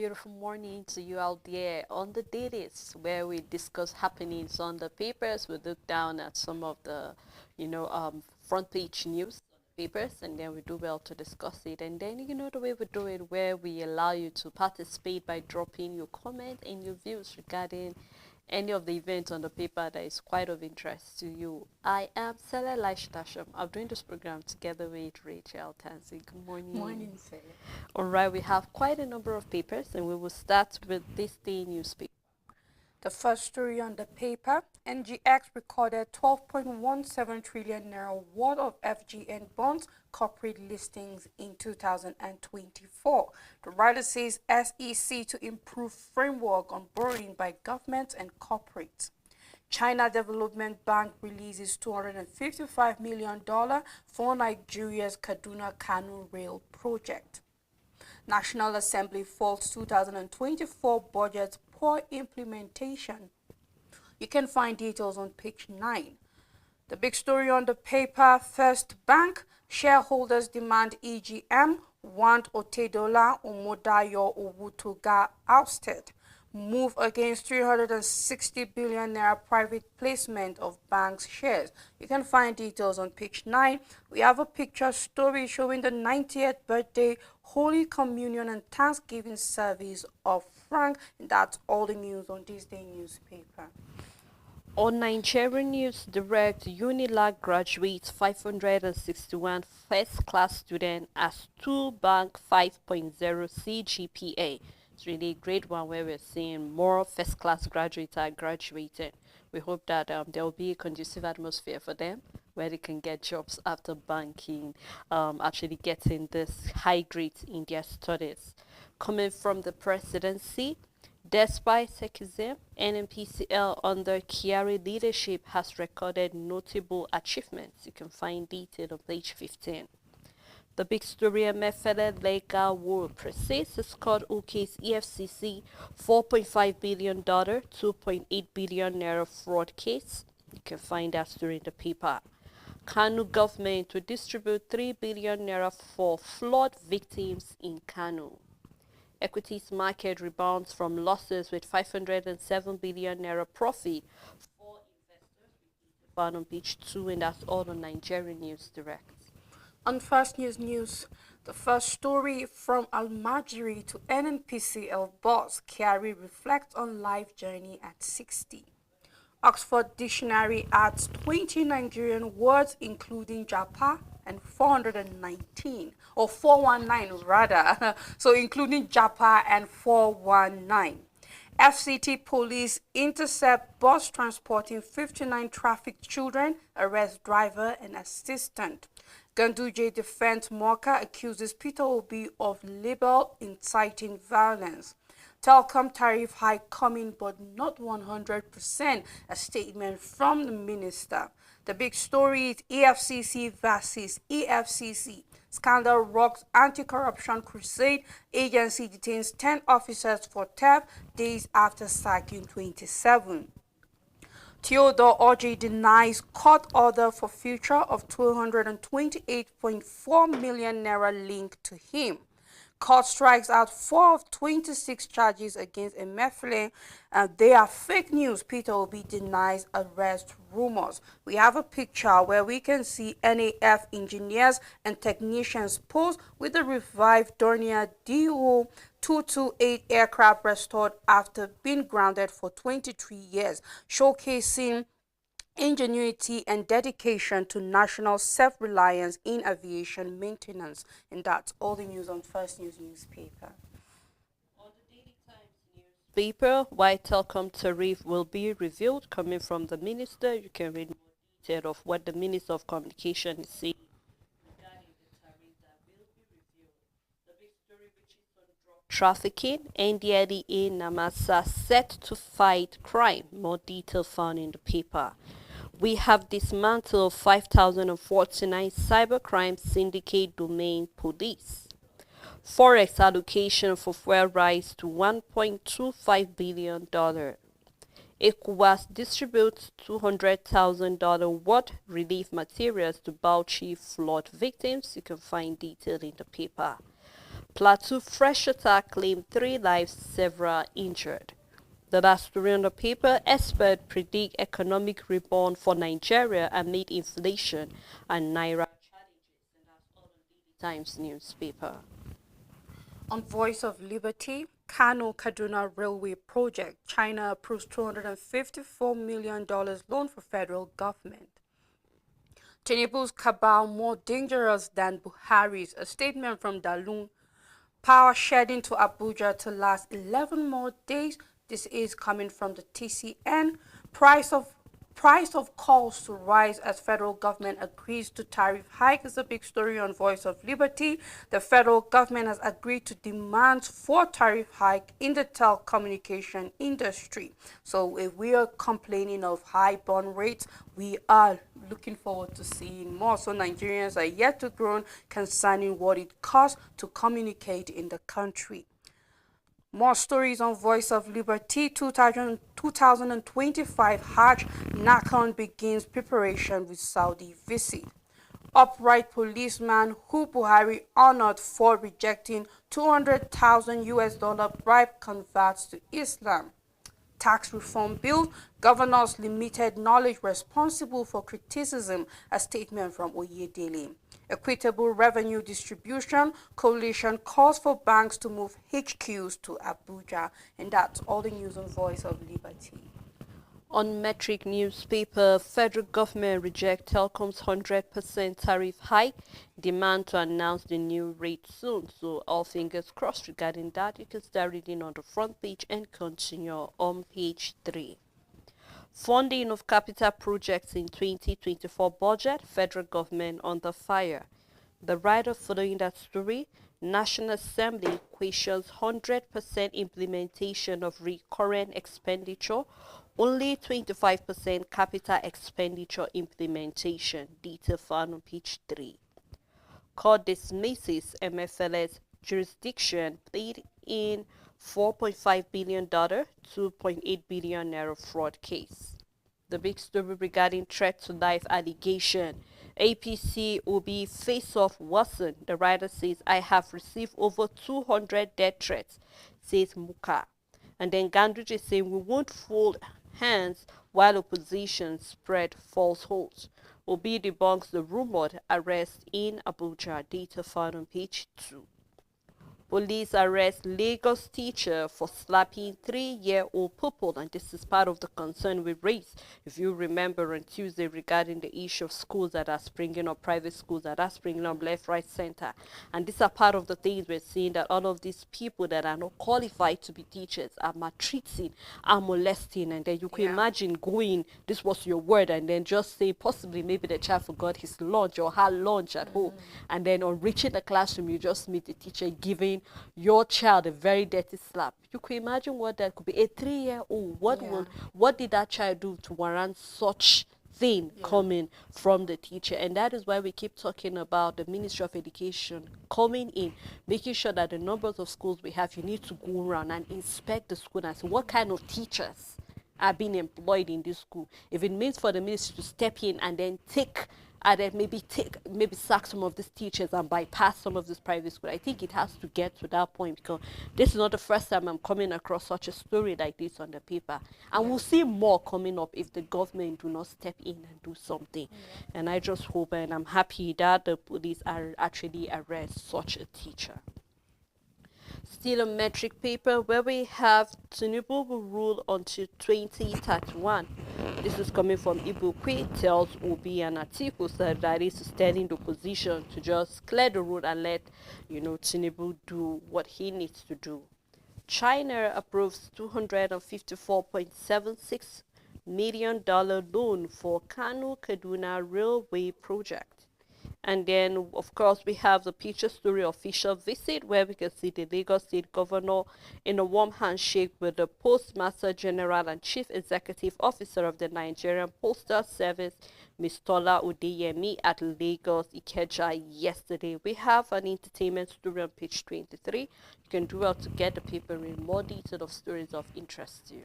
beautiful morning to you out there on the Dailies, where we discuss happenings on the papers. We look down at some of the, front page news on the papers, and then we do well to discuss it. And then, the way we do it, where we allow you to participate by dropping your comment and your views regarding any of the events on the paper that is quite of interest to you. I am Sele Laishtasham. I'm doing this program together with Rachel Tansy. Good morning. Morning, Sele. All right, we have quite a number of papers, and we will start with this day newspaper. The first story on the paper, NGX recorded 12.17 trillion naira worth of FGN bonds corporate listings in 2024. The writer says SEC to improve framework on borrowing by government and corporates. China Development Bank releases $255 million for Nigeria's Kaduna-Kano Rail project. National Assembly faults 2024 budget poor implementation. You can find details on page 9. The big story on the paper, First Bank, shareholders demand EGM, want Otedola Omodayo Owutoga ousted. Move against 360 billion naira private placement of banks shares. You can find details on page 9. We have a picture story showing the 90th birthday Holy Communion and Thanksgiving service of Frank. And that's all the news on this day newspaper. On Nigerian News Direct, Unilag graduates 561 first-class student as 2 bank 5.0 CGPA. It's really a great one where we're seeing more first-class graduates are graduating. We hope that there will be a conducive atmosphere for them where they can get jobs after banking, actually getting this high grades in their studies. Coming from the presidency, despite secession, NNPCL under Kyari leadership has recorded notable achievements. You can find detail on page 15. The big story Mefele legal war proceeds scored OK's EFCC $4.5 billion, 2.8 billion naira fraud case. You can find that story in the paper. Kano government to distribute 3 billion naira for flood victims in Kano. Equities market rebounds from losses with 507 billion naira profit for investors. Found on page 2, and that's all on Nigerian News Direct. On First News, the first story from Almajiri to NNPCL boss, Kyari reflects on life journey at 60. Oxford Dictionary adds 20 Nigerian words including Japa and 419, or 419 rather, so including Japa and 419. FCT police intercept bus transporting 59 trafficked children, arrest driver and assistant. Ganduje defense Moka accuses Peter Obi of libel inciting violence. Telecom tariff hike coming but not 100%, a statement from the minister. The big story is EFCC versus EFCC. Scandal rocks anti-corruption crusade. Agency detains 10 officers for theft days after sacking 27. Theodore Orji denies court order for future of 228.4 million naira linked to him. Court strikes out 4 of 26 charges against Emefiele. They are fake news. Peter Obi denies arrest rumors. We have a picture where we can see NAF engineers and technicians pose with the revived Dornier DO 228 aircraft restored after being grounded for 23 years, showcasing ingenuity and dedication to national self-reliance in aviation maintenance. And that's all the news on First News newspaper. On the Daily Times newspaper, why telecom tariff will be revealed coming from the minister. You can read more detail of what the Minister of Communication is saying regarding the tariff that will be revealed. The big story which is on drug trafficking, NDLEA Namasa set to fight crime. More detail found in the paper. We have dismantled 5,049 cybercrime syndicate domain police. Forex allocation for fuel rise to $1.25 billion. ECOWAS distributes $200,000 worth relief materials to Bauchi flood victims. You can find detail in the paper. Plateau fresh attack claimed 3 lives, several injured. The last story on the paper, experts predict economic rebound for Nigeria amid inflation and Naira challenges. And that's all on Daily Times newspaper. On Voice of Liberty, Kano Kaduna Railway Project, China approves $254 million loan for federal government. Tinubu's cabal more dangerous than Buhari's, a statement from Dalun. Power shedding to Abuja to last 11 more days. This is coming from the TCN. Price of Price of calls to rise as federal government agrees to tariff hike is a big story on Voice of Liberty. The federal government has agreed to demands for tariff hike in the telecommunication industry. So if we are complaining of high bond rates, we are looking forward to seeing more. So Nigerians are yet to groan concerning what it costs to communicate in the country. More stories on Voice of Liberty 2025 Hajj Nakan begins preparation with Saudi visit. Upright policeman who Buhari honored for rejecting 200,000 US dollar bribe converts to Islam. Tax reform bill, governors limited knowledge responsible for criticism, a statement from Oyedele. Equitable revenue distribution, coalition calls for banks to move HQs to Abuja. And that's all the news on Voice of Liberty. On Metric newspaper, federal government reject Telcom's 100% tariff hike, demand to announce the new rate soon. So all fingers crossed regarding that. You can start reading on the front page and continue on page 3. Funding of capital projects in 2024 budget, federal government under fire. The writer following that story, National Assembly questions 100% implementation of recurrent expenditure, only 25% capital expenditure implementation. Detail found on page 3. Court dismisses MFLS jurisdiction plead in $4.5 billion, 2.8 billion naira fraud case. The big story regarding threat to life allegation. APC Obi face off Watson. The writer says, I have received over 200 death threats, says Muka. And then Gandrich is saying, we won't fold hands while opposition spread falsehoods. Obi debunks the rumored arrest in Abuja. Data found on page 2. Police arrest Lagos teacher for slapping 3-year-old pupil, and this is part of the concern we raised, if you remember, on Tuesday regarding the issue of schools that are springing up, private schools that are springing up left, right, center. And these are part of the things we're seeing, that all of these people that are not qualified to be teachers are maltreating, are molesting, and then you can imagine going, this was your word, and then just say possibly maybe the child forgot his lunch or her lunch at home, and then on reaching the classroom you just meet the teacher giving your child a very dirty slap. You could imagine what that could be. A 3-year-old, what did that child do to warrant such thing coming from the teacher? And that is why we keep talking about the Ministry of Education coming in, making sure that the numbers of schools we have, you need to go around and inspect the school and see what kind of teachers are being employed in this school. If it means for the ministry to step in and then take and then maybe sack some of these teachers and bypass some of this private school, I think it has to get to that point, because this is not the first time I'm coming across such a story like this on the paper, and we'll see more coming up if the government do not step in and do something. And I just hope, and I'm happy that the police are actually arrest such a teacher. Still a metric paper where we have Tinubu will rule until 2031. This is coming from Ibukwe, tells Obi and Atiku that is standing the position to just clear the road and let Tinubu do what he needs to do. China approves $254.76 million loan for Kano Kaduna Railway project. And then, of course, we have the picture story official visit, where we can see the Lagos State Governor in a warm handshake with the Postmaster General and Chief Executive Officer of the Nigerian Postal Service, Ms. Tola Odeyemi, at Lagos Ikeja yesterday. We have an entertainment story on page 23. You can do well to get the paper in more detail of stories of interest to you.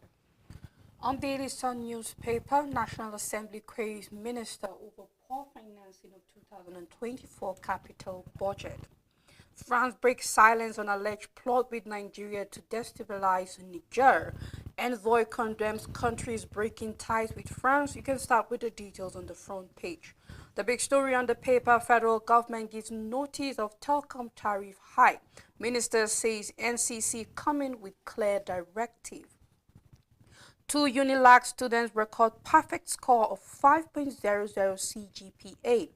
On Daily Sun newspaper, National Assembly queries Minister over poor financing of 2024 capital budget. France breaks silence on alleged plot with Nigeria to destabilize Niger. Envoy condemns countries breaking ties with France. You can start with the details on the front page. The big story on the paper, federal government gives notice of telecom tariff hike. Minister says NCC coming with clear directive. Two UNILAG students record perfect score of 5.00 CGPA.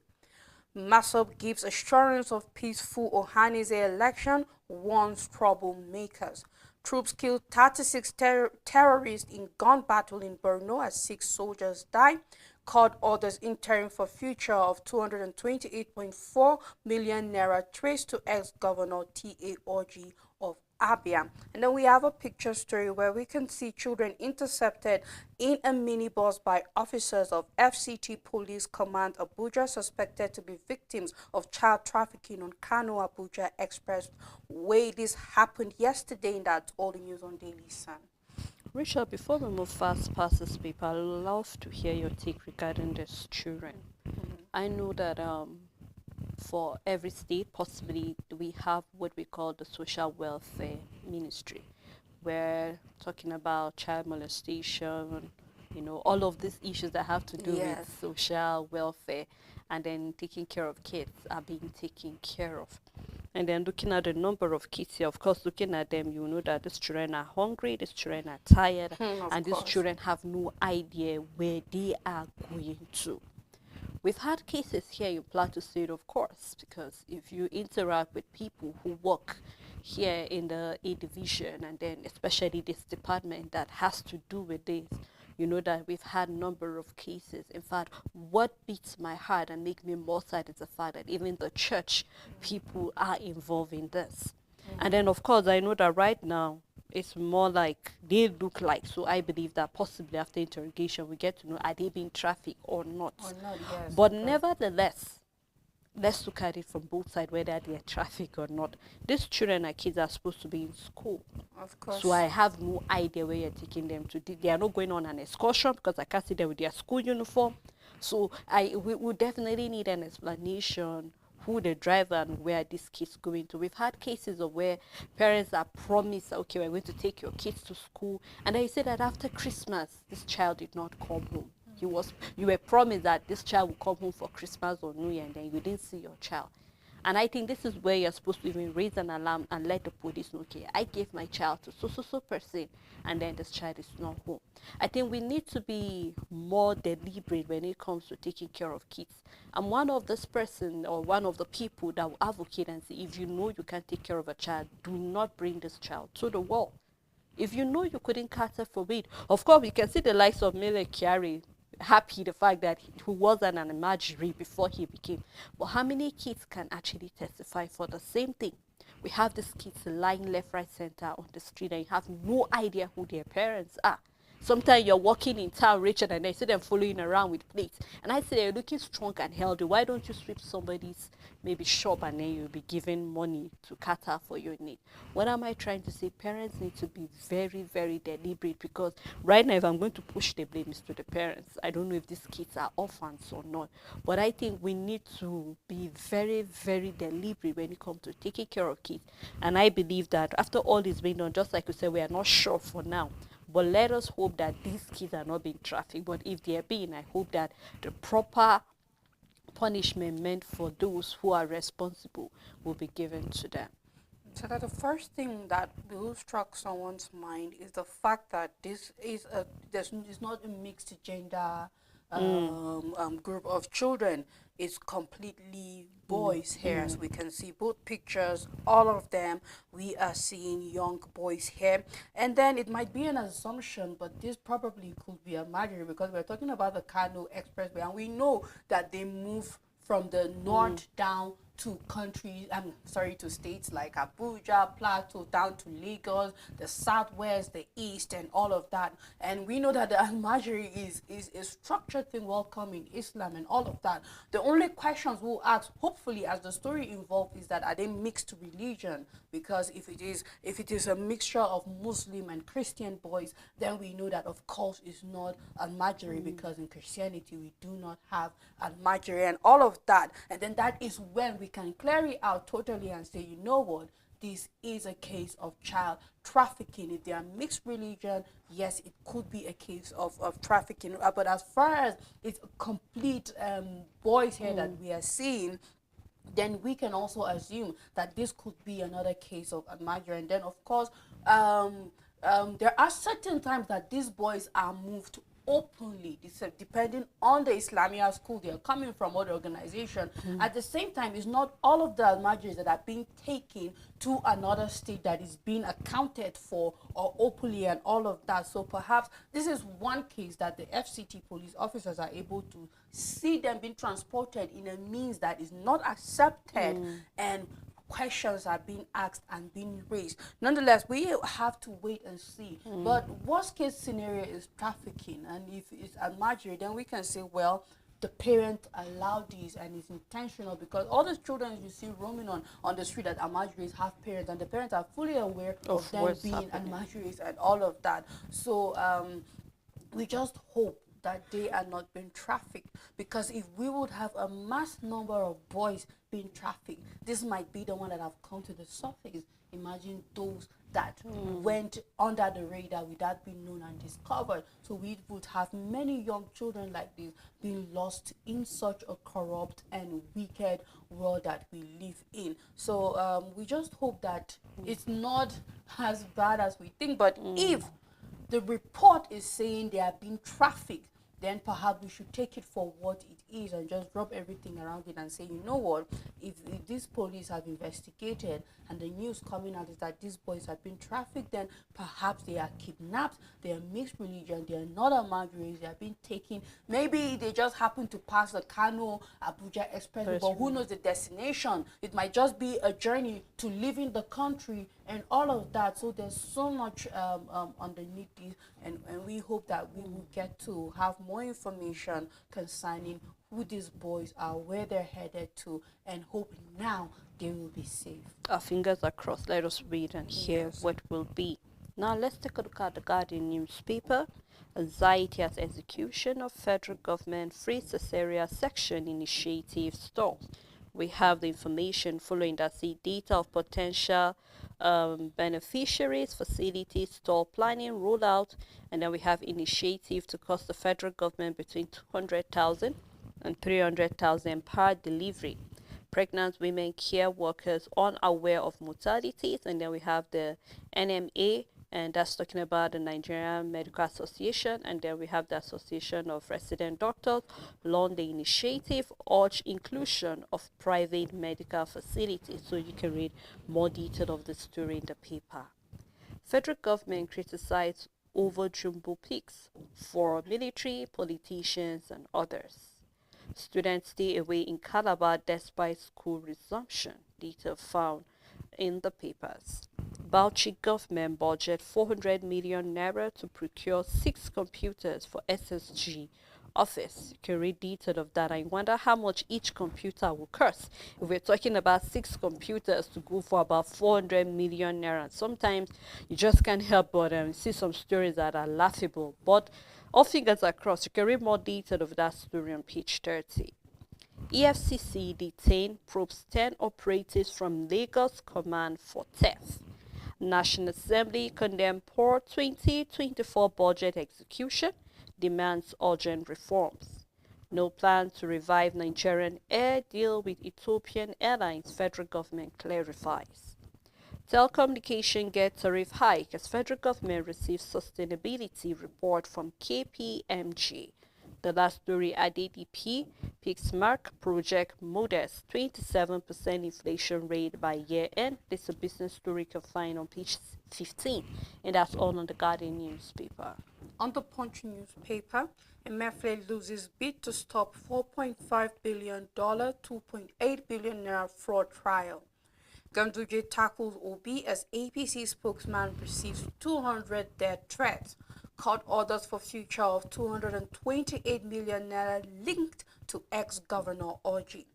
Masop gives assurance of peaceful Ohanese election, warns troublemakers. Troops killed 36 terrorists in gun battle in Borno as 6 soldiers die. Court orders interim for future of 228.4 million naira traced to ex-governor T.A. Orji of Abia. And then we have a picture story where we can see children intercepted in a minibus by officers of FCT Police Command Abuja suspected to be victims of child trafficking on Kano Abuja Expressway. This happened yesterday, and that's all the news on Daily Sun. Rachel, before we move fast past this paper, I'd love to hear your take regarding these children. I know that for every state, possibly we have what we call the social welfare ministry. We're talking about child molestation, all of these issues that have to do Yes. with social welfare, and then taking care of kids are being taken care of. And then looking at the number of kids here, of course, looking at them, you know that these children are hungry, these children are tired, Of and these course. children have no idea where they are going to. We've had cases here in Plateau State, of course, because if you interact with people who work here in the A division, and then especially this department that has to do with this, you know that we've had a number of cases. In fact, what beats my heart and makes me more sad is the fact that even the church people are involved in this. And then, of course, I know that right now it's more like they look like. So I believe that possibly after interrogation, we get to know are they being trafficked or not. Or not, yes. But because- nevertheless, let's look at it from both sides, whether they're trafficked or not. These children and kids are supposed to be in school. Of course. So I have no idea where you're taking them to. They are not going on an excursion because I can't see them with their school uniform. So we will definitely need an explanation who the driver and where these kids going to. We've had cases of where parents are promised, okay, we're going to take your kids to school, and then you say that after Christmas, this child did not come home. You were promised that this child will come home for Christmas or New Year, and then you didn't see your child. And I think this is where you're supposed to even raise an alarm and let the police know, okay, I gave my child to so person, and then this child is not home. I think we need to be more deliberate when it comes to taking care of kids. I'm one of this person or one of the people that will advocate and say, if you know you can't take care of a child, do not bring this child to the world. If you know you couldn't cater for it, of course, we can see the likes of Mele Kyari happy the fact that he wasn't an imaginary before he became. But how many kids can actually testify for the same thing? We have these kids lying left, right, center on the street, and you have no idea who their parents are. Sometimes you're walking in town, Richard, and I see them following around with plates. And I say they're looking strong and healthy. Why don't you sweep somebody's maybe shop and then you'll be giving money to cater for your need? What am I trying to say? Parents need to be very, very deliberate, because right now, if I'm going to push the blame, it's to the parents. I don't know if these kids are orphans or not. But I think we need to be very, very deliberate when it comes to taking care of kids. And I believe that after all is being done, just like you said, we are not sure for now. But let us hope that these kids are not being trafficked. But if they are being, I hope that the proper punishment meant for those who are responsible will be given to them. So that the first thing that will struck someone's mind is the fact that this is not a mixed gender group of children. It's completely boys here, as we can see both pictures, all of them. We are seeing young boys here, and then it might be an assumption, but this probably could be a marriage, because we're talking about the Kano Expressway, and we know that they move from the north down to countries, I'm sorry, to states like Abuja, Plateau, down to Lagos, the southwest, the east, and all of that. And we know that the Al-Majri is a structured thing welcoming Islam and all of that. The only questions we'll ask, hopefully, as the story involves, is that are they mixed religion? Because if it is a mixture of Muslim and Christian boys, then we know that of course it's not Al-Majri, because in Christianity we do not have Al-Majri and all of that. And then that is when we can clear it out totally and say, you know what, this is a case of child trafficking. If they are mixed religion, yes, it could be a case of trafficking. But as far as it's a complete boys here that we are seeing, then we can also assume that this could be another case of a marriage. And then, of course, there are certain times that these boys are moved openly, depending on the Islamia school they are coming from or the organization. At the same time, it's not all of the marriages that are being taken to another state that is being accounted for or openly and all of that. So perhaps this is one case that the FCT police officers are able to see them being transported in a means that is not accepted, and questions are being asked and being raised. Nonetheless, we have to wait and see. But worst case scenario is trafficking, and if it's a marriage, then we can say, well, the parent allowed this and it's intentional, because all the children you see roaming on the street at Amajuris have parents, and the parents are fully aware of them being Amajuris and all of that. So we just hope that they are not being trafficked, because if we would have a mass number of boys being trafficked, this might be the one that have come to the surface. Imagine those that went under the radar without being known and discovered. So we would have many young children like this being lost in such a corrupt and wicked world that we live in. So we just hope that it's not as bad as we think. But if the report is saying they are being trafficked, then perhaps we should take it for what it is and just drop everything around it and say, you know what, if these police have investigated and the news coming out is that these boys have been trafficked, then perhaps they are kidnapped, they are mixed religion, they are not Amajuris, they are being taken. Maybe they just happen to pass the Kano Abuja Expressway, but who knows the destination? It might just be a journey to leaving the country and all of that. So there's so much underneath this, and we hope that we will get to have more information concerning who these boys are, where they're headed to, and hope now they will be safe. Our fingers are crossed. Let us read and hear what will be. Now let's take a look at the Guardian newspaper. Anxiety at execution of federal government free Caesarea section initiative stalls. We have the information following that. See data of potential beneficiaries, facilities, stall planning, rollout, and then we have initiative to cost the federal government between 200,000 and 300,000 per delivery. Pregnant women, care workers unaware of mortalities, and then we have the NMA, and that's talking about the Nigerian Medical Association, and then we have the Association of Resident Doctors. Launch the initiative, urge inclusion of private medical facilities. So you can read more detail of the story in the paper. Federal government criticized over jumbo peaks for military, politicians, and others. Students stay away in Calabar despite school resumption. Detail found in the papers. Bauchi government budget 400 million naira to procure 6 computers for SSG office. You can read detail of that. I wonder how much each computer will cost. If we're talking about 6 computers to go for about 400 million naira, sometimes you just can't help but see some stories that are laughable. But all fingers are crossed. You can read more detail of that story on page 30. EFCC detained probes 10 operatives from Lagos Command for theft. National Assembly condemned poor 2024 budget execution, demands urgent reforms. No plan to revive Nigerian air deal with Ethiopian Airlines, federal government clarifies. Telecommunication gets tariff hike as federal government receives sustainability report from KPMG. The last story at ADP, picks mark project modest 27% inflation rate by year end. This is a business story you can find on page 15, and that's all on the Guardian newspaper. On the Punch newspaper, Emefiele loses bid to stop $4.5 billion, 2.8 billion naira fraud trial. Ganduje tackles Obi as APC spokesman receives 200 death threats. Court orders for future of 228 million naira linked to ex-governor Orji.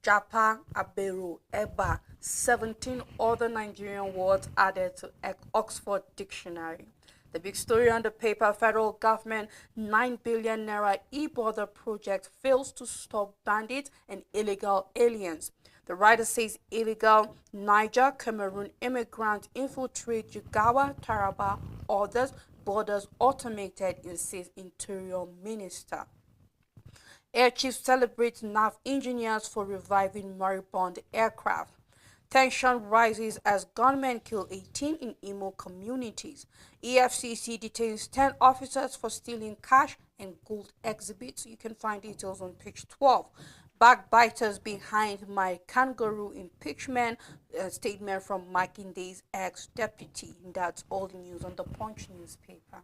Japa, Abero, Eba, 17 other Nigerian words added to Oxford Dictionary. The big story on the paper, federal government 9 billion naira e-border project fails to stop bandits and illegal aliens. The writer says illegal Niger Cameroon immigrants infiltrate Jigawa, Taraba, others, borders automated, insists Interior Minister. Air Chief celebrates NAV engineers for reviving moribund aircraft. Tension rises as gunmen kill 18 in Imo communities. EFCC detains 10 officers for stealing cash and gold exhibits. You can find details on page 12. Backbiters behind my kangaroo impeachment, a statement from Makinde's ex-deputy. That's all the news on the Punch newspaper.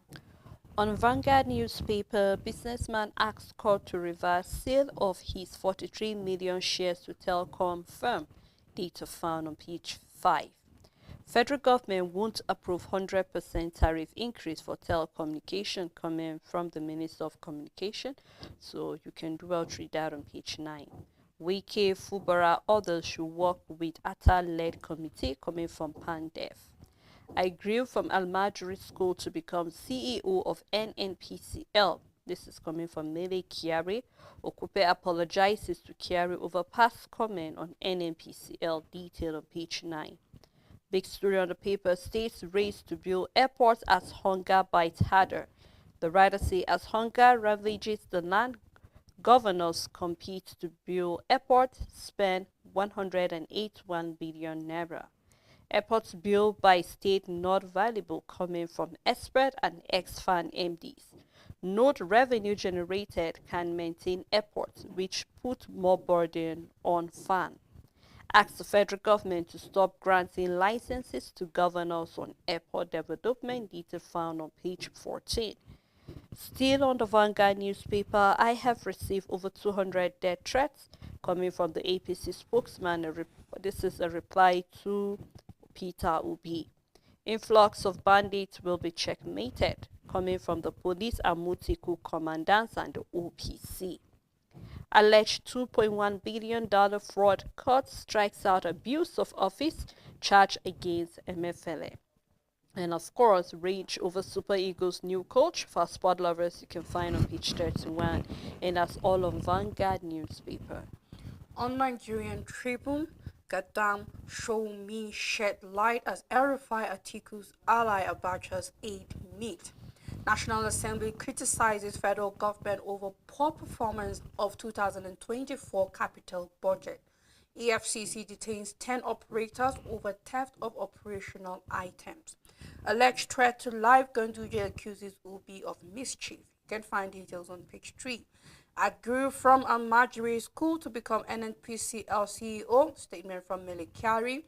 On Vanguard newspaper, businessman asks court to reverse sale of his 43 million shares to telecom firm. Data found on page 5. Federal government won't approve 100% tariff increase for telecommunication, coming from the Minister of Communication. So you can do well to read that on page 9. Wike, Fubara, others should work with ATA-led committee, coming from PANDEF. I grew from Almajiri School to become CEO of NNPCL. This is coming from Mele Kiari. Okupe apologizes to Kiari over past comment on NNPCL, detailed on page 9. Big story on the paper, states race to build airports as hunger bites harder. The writer says as hunger ravages the land, governors compete to build airports, spend 181 billion naira. Airports built by state not valuable, coming from expert and ex-fan MDs. Note revenue generated can maintain airports, which put more burden on fan. Asks the federal government to stop granting licenses to governors on airport development, detail found on page 14. Still on the Vanguard newspaper, I have received over 200 death threats, coming from the APC spokesman. This is a reply to Peter Obi. Influx of bandits will be checkmated, coming from the police Amutiku commandants and the OPC. Alleged $2.1 billion fraud court strikes out abuse of office charge against MFLA. And of course, rage over Super Eagles' new coach. For sport lovers, you can find on page 31. And that's all on Vanguard newspaper. On Nigerian Tribune, Gadam Show Me shed light as El-Rufai Atiku's ally Abacha's aide meet. National Assembly criticizes federal government over poor performance of 2024 capital budget. EFCC detains 10 operators over theft of operational items. Alleged threat to life, Ganduje accuses Obi of mischief. You can find details on page 3. I grew from Almajiri School to become NNPCL CEO, statement from Melikari.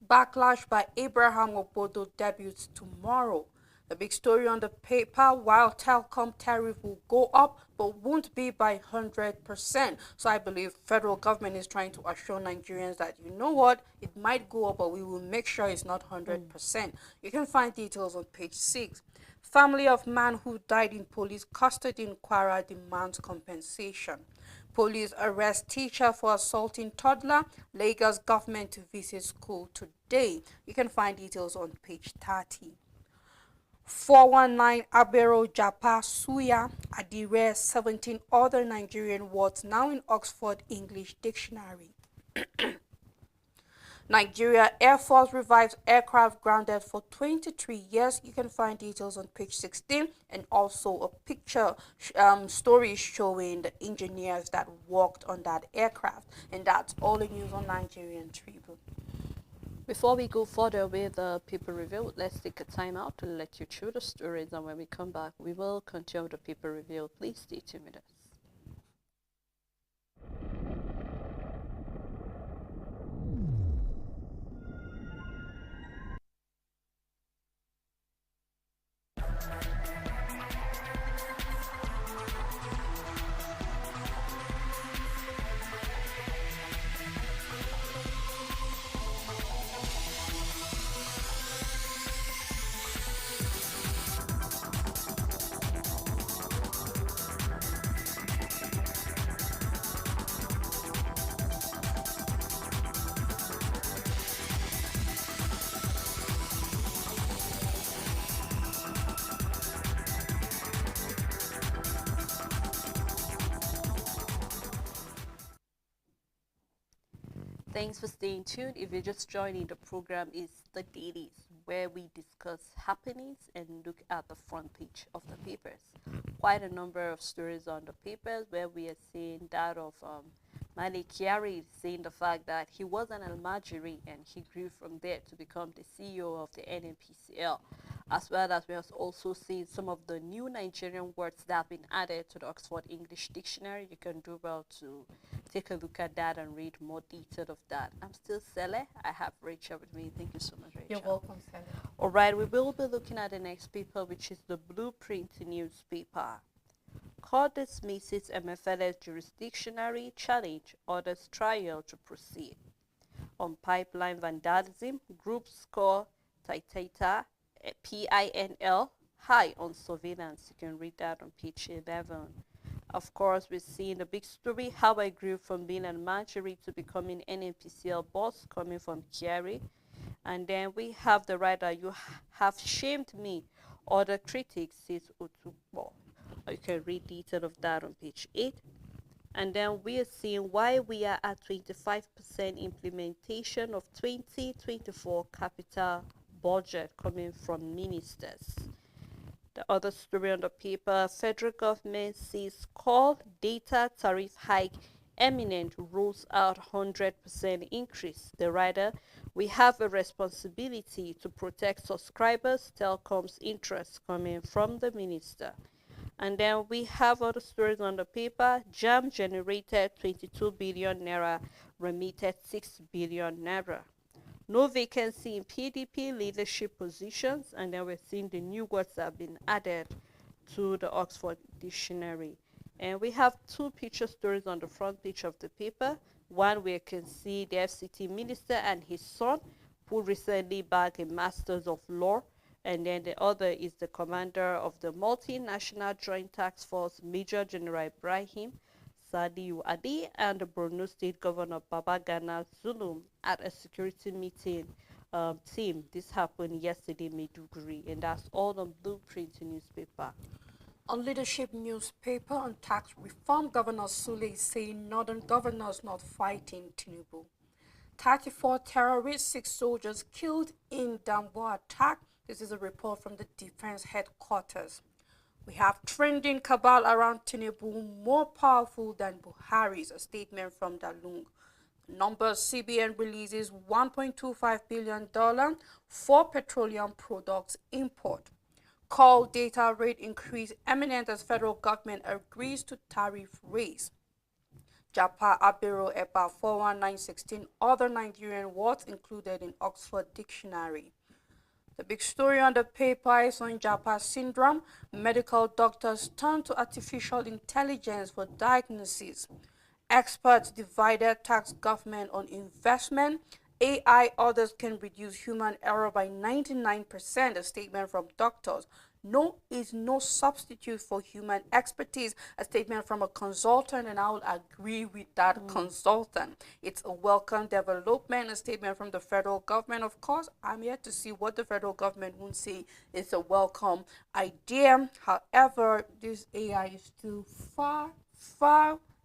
Backlash by Abraham Obodo debuts tomorrow. The big story on the paper, while telecom tariff will go up, but won't be by 100%. So I believe federal government is trying to assure Nigerians that, you know what, it might go up, but we will make sure it's not 100%. You can find details on page 6. Family of man who died in police custody in Kwara demands compensation. Police arrest teacher for assaulting toddler. Lagos government to visit school today. You can find details on page 30. 419 Abero Japa Suya Adire 17 other Nigerian words now in Oxford English Dictionary. Nigeria Air Force revives aircraft grounded for 23 years. You can find details on page 16 and also a picture story showing the engineers that worked on that aircraft. And that's all the news on Nigerian Tribune. Before we go further with the paper review, let's take a time out to let you through the stories, and when we come back, we will continue the paper review. Please stay tuned with us. Thanks for staying tuned. If you're just joining, the program is the Dailies, where we discuss happenings and look at the front page of the papers. Quite a number of stories on the papers where we are seeing that of Malik Kyari saying the fact that he was an Almajiri and he grew from there to become the CEO of the NNPCL, as well as we have also seen some of the new Nigerian words that have been added to the Oxford English Dictionary. You can do well to take a look at that and read more detail of that. I'm still Sele. I have Rachel with me. Thank you so much, Rachel. You're welcome, Sally. All right, we will be looking at the next paper, which is the Blueprint newspaper. Court dismisses MFLS jurisdictionary challenge, orders trial to proceed. On pipeline vandalism, group score Titata PINL high on surveillance. You can read that on page 11. Of course, we're seeing the big story, how I grew from being a Manchuri to becoming an NPCL boss, coming from Kiari. And then we have the writer, you have shamed me. Other critics, says Otubo. You can read detail of that on page 8. And then we are seeing why we are at 25% implementation of 2024 capital budget coming from ministers. The other story on the paper, federal government sees call data tariff hike eminent, rules out 100% increase. The writer, we have a responsibility to protect subscribers, telecoms interests coming from the minister. And then we have other stories on the paper. JAM generated 22 billion naira, remitted 6 billion naira. No vacancy in PDP leadership positions, and then we're seeing the new words that have been added to the Oxford Dictionary. And we have two picture stories on the front page of the paper. One where you can see the FCT minister and his son, who recently bagged a Masters of Law. And then the other is the commander of the Multinational Joint Task Force, Major General Ibrahim Sadiu Adi, and the Borno State Governor Babagana Zulum at a security meeting team. This happened yesterday in Maiduguri, and that's all on Blueprint newspaper. On leadership newspaper on tax reform, Governor Sule is saying northern governors not fighting Tinubu. 34 terrorists, 6 soldiers killed in Dambo attack. This is a report from the defense headquarters. We have trending cabal around Tinubu more powerful than Buhari's, a statement from Dalung. Numbers, CBN releases $1.25 billion for petroleum products import. Call data rate increase eminent as federal government agrees to tariff raise. Japa Abiro Eba 41916 other Nigerian words included in Oxford Dictionary. The big story on the paper is on Japa syndrome. Medical doctors turn to artificial intelligence for diagnosis. Experts divided tax government on investment. AI orders can reduce human error by 99%, a statement from doctors. No is no substitute for human expertise, a statement from a consultant, and I will agree with that consultant. It's a welcome development, a statement from the federal government. Of course, I'm yet to see what the federal government would say. It's a welcome idea. However, this AI is still far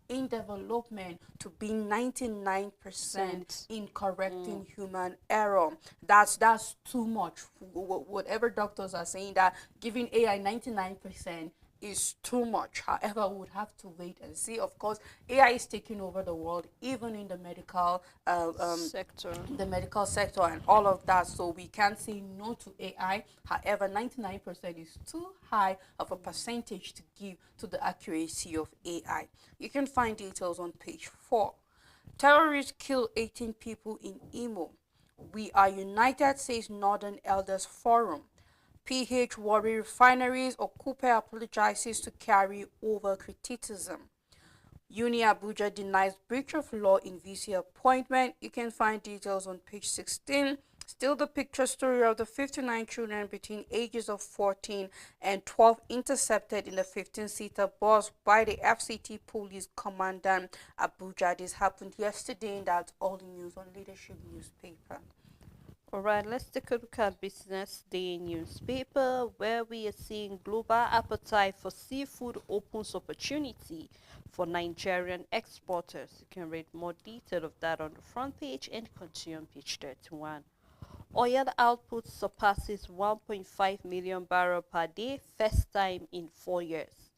in development to be 99% in correcting human error. That's too much. Whatever doctors are saying, that giving AI 99% is too much. However, we would have to wait and see. Of course, AI is taking over the world, even in the medical sector and all of that. So we can't say no to AI. However, 99% is too high of a percentage to give to the accuracy of AI. You can find details on page 4. Terrorists kill 18 people in Imo. We are united, says Northern Elders Forum. PH worry refineries, or Cooper apologizes to carry over criticism. Uni Abuja denies breach of law in VC appointment. You can find details on page 16. Still the picture story of the 59 children between ages of 14 and 12 intercepted in the 15-seater bus by the FCT police commandant Abuja. This happened yesterday, and that's all the news on leadership newspaper. Alright, let's take a look at Business Day newspaper where we are seeing global appetite for seafood opens opportunity for Nigerian exporters. You can read more detail of that on the front page and continue on page 31. Oil output surpasses 1.5 million barrel per day, first time in 4 years.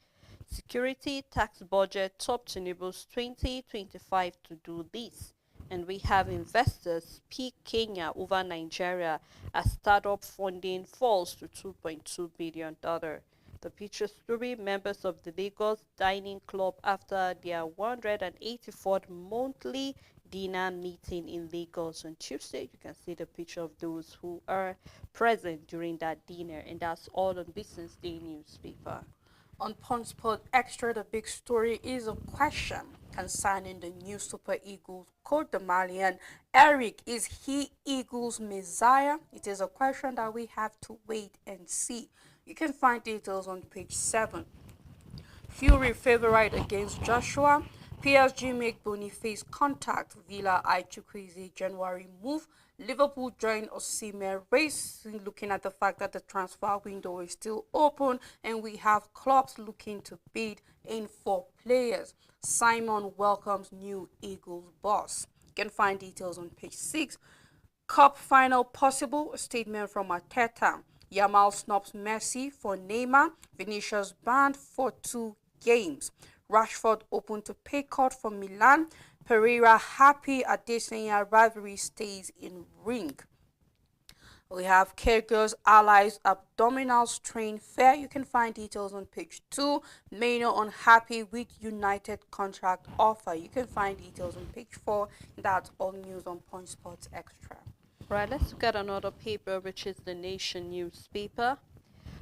Security tax budget top Tinubu's 2025 to do this. And we have investors pick Kenya over Nigeria as startup funding falls to $2.2 billion. The picture story members of the Lagos Dining Club after their 184th monthly dinner meeting in Lagos on Tuesday. You can see the picture of those who are present during that dinner, and that's all on Business Day newspaper. On Punch Sport Extra, the big story is a question concerning the new Super Eagles coach, the Malian Eric. Is he Eagles' Messiah? It is a question that we have to wait and see. You can find details on page 7. Fury favorite against Joshua. PSG make Boniface contact. Villa eye Chukwueze January move. Liverpool join Osimhen race, looking at the fact that the transfer window is still open and we have clubs looking to bid in for players. Simon welcomes new Eagles boss. You can find details on page 6. Cup final possible, a statement from Arteta. Yamal snubs Messi for Neymar. Vinicius banned for 2 games. Rashford open to pay cut for Milan. Pereira happy Adesanya rivalry stays in ring. We have Kyrgyz allies abdominal strain fair. You can find details on page 2. Maino unhappy with United contract offer. You can find details on page 4. That's all news on Point Sports Extra. Right, let's look at another paper, which is the Nation newspaper.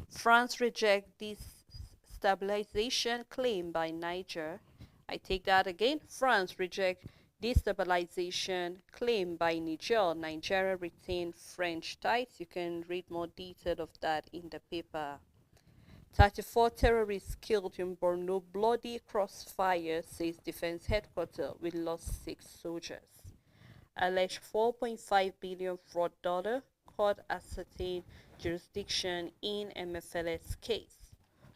France reject destabilization claim by Niger. I take that again. France reject destabilization claim by Niger. Nigeria retain French ties. You can read more detail of that in the paper. 34 terrorists killed in Borno, bloody crossfire, says defense headquarters. We lost 6 soldiers. Alleged 4.5 billion fraud dollar, court ascertain jurisdiction in MFLS case.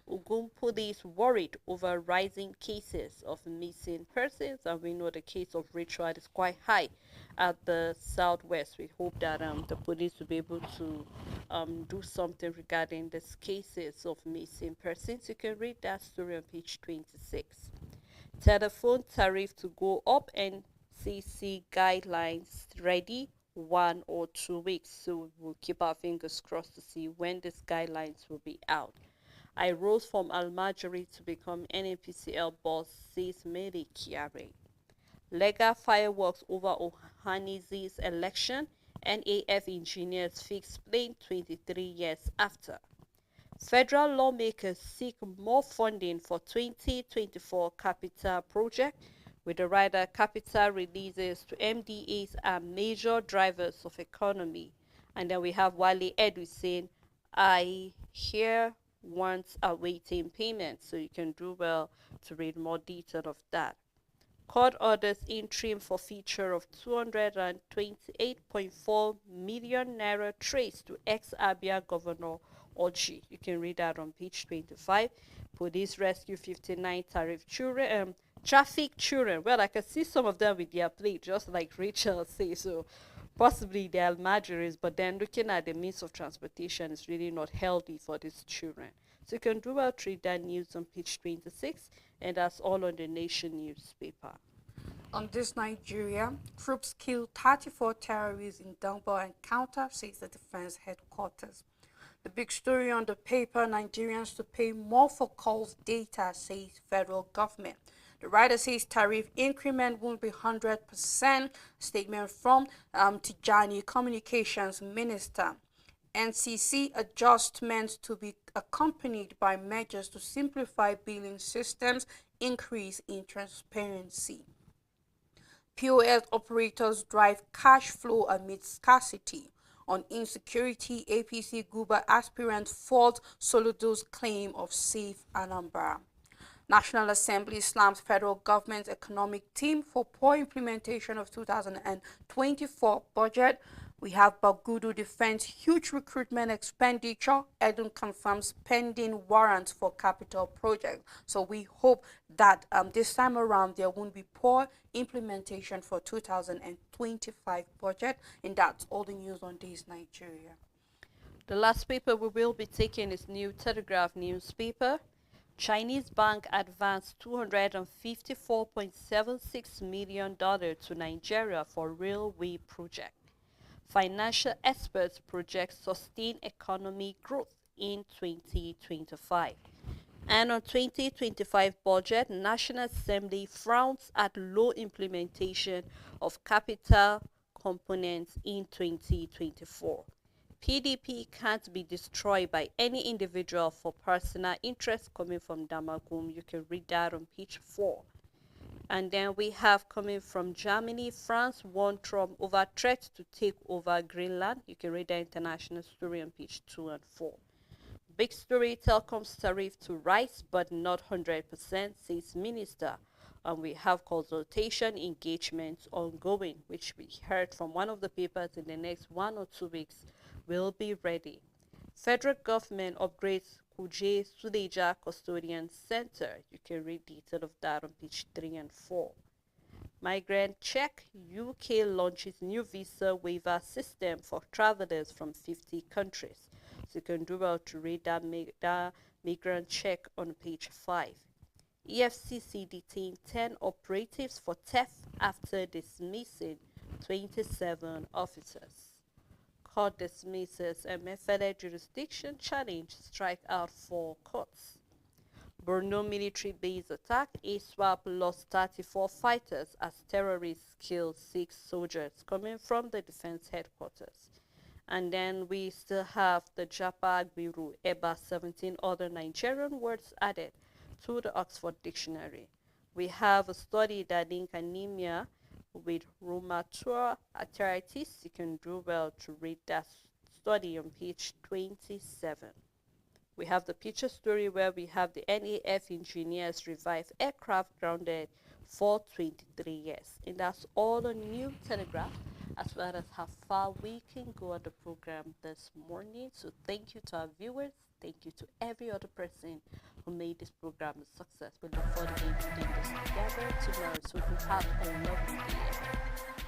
Ogun police worried over rising cases of missing persons, and we know the case of ritual is quite high at the southwest. We hope that the police will be able to do something regarding these cases of missing persons. You can read that story on page 26. Telephone tariff to go up, and CC guidelines ready 1 or 2 weeks. So we'll keep our fingers crossed to see when these guidelines will be out. I rose from Almajiri to become NNPCL boss, says Mary Kiare. Legal fireworks over Ohanizi's election. NAF engineers fix plane 23 years after. Federal lawmakers seek more funding for 2024 capital project, with the rider capital releases to MDAs are major drivers of economy. And then we have Wale Edu saying, I hear wants awaiting payment. So you can do well to read more detail of that. Court orders interim forfeiture of 228.4 million naira traced to ex-Abia Governor Oji. You can read that on page 25. Police rescue 59 traffic children. Well, I can see some of them with their plate, just like Rachel says. So possibly they are marginaries, but then looking at the means of transportation is really not healthy for these children. So you can do well to read that news on page 26, and that's all on the Nation newspaper. On this Nigeria, troops kill 34 terrorists in Dumbo encounter, says the defense headquarters. The big story on the paper, Nigerians to pay more for calls data, says federal government. The writer says tariff increment won't be 100%. Statement from Tijani, Communications Minister. NCC adjustments to be accompanied by measures to simplify billing systems, increase in transparency. POS operators drive cash flow amid scarcity. On insecurity, APC Guba aspirant fault Soludo's claim of safe Anambra. National Assembly slams federal government's economic team for poor implementation of 2024 budget. We have Bagudu Defense huge recruitment expenditure. Edun confirms pending warrants for capital projects. So we hope that this time around there won't be poor implementation for 2025 budget. And that's all the news on this Nigeria. The last paper we will be taking is New Telegraph newspaper. Chinese bank advanced $254.76 million to Nigeria for railway project. Financial experts project sustained economic growth in 2025. And on 2025 budget, National Assembly frowns at low implementation of capital components in 2024. PDP can't be destroyed by any individual for personal interest coming from Damagum. You can read that on page 4. And then we have coming from Germany, France warned Trump over threat to take over Greenland. You can read the international story on page 2 and 4. Big story, telecoms tariff to rise but not 100%, says minister. And we have consultation engagements ongoing, which we heard from one of the papers in the next 1 or 2 weeks will be ready. Federal government upgrades Kuje Suleja Custodian Center. You can read detail of that on page 3 and 4. Migrant check, UK launches new visa waiver system for travelers from 50 countries. So you can do well to read that migrant check on page 5. EFCC detained 10 operatives for theft after dismissing 27 officers. Court dismisses MFLA jurisdiction challenge strike out 4 courts. Borno military base attack, ISWAP lost 34 fighters as terrorists killed 6 soldiers coming from the defense headquarters. And then we still have the Japa Gbiru, EBA, 17 other Nigerian words added to the Oxford Dictionary. We have a study that links anemia with rheumatoid arthritis. You can do well to read that study on page 27. We have the picture story where we have the NAF engineers revive aircraft grounded for 23 years. And that's all on New Telegraph, as well as how far we can go on the program this morning. So thank you to our viewers. Thank you to every other person who made this program a success. We look forward to doing this together tomorrow. So we have a lovely day.